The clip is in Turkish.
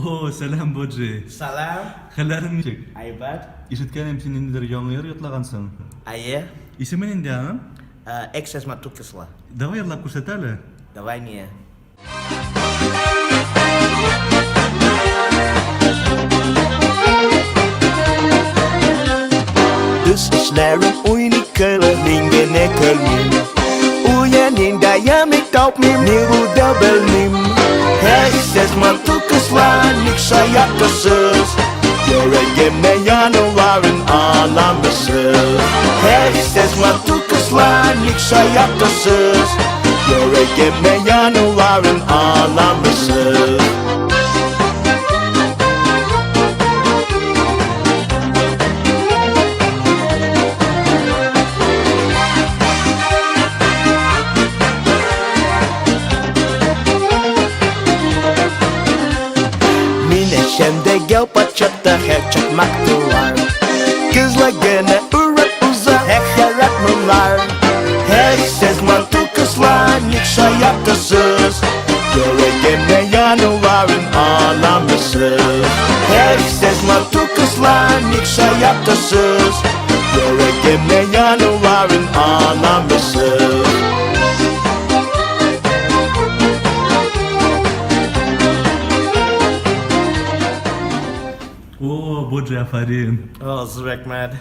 Oo selam Boci. Salam, Halarin nechek? Aybat. Işitganim sen indidir yongyar yotlagansın. Ayah, İsmin indi hanım? ekses matukisla. Давай yallab ko'rsatali. Давай не. Düz işlerim uynikala ningene kalmim. Uyanin dayamik topmim niru dabelnim. Ekses matukisla nikşayakasız. Yüreğime yanıların anlamısız. Ekses matukisla nikşayakasız. Yüreğime yanıların anlamısız. Şemde gel paçakta hep çakmaktılar. Kızlarına uğrat uza hep yaratmalar. Ekses mantıkıslar nikşayakasız. Yüreğime yanıların anlamısız. Ekses mantıkıslar nikşayakasız. Yüreğime yanıların anlamısız. Oo Boci afarin. Oh, Zurek Mad.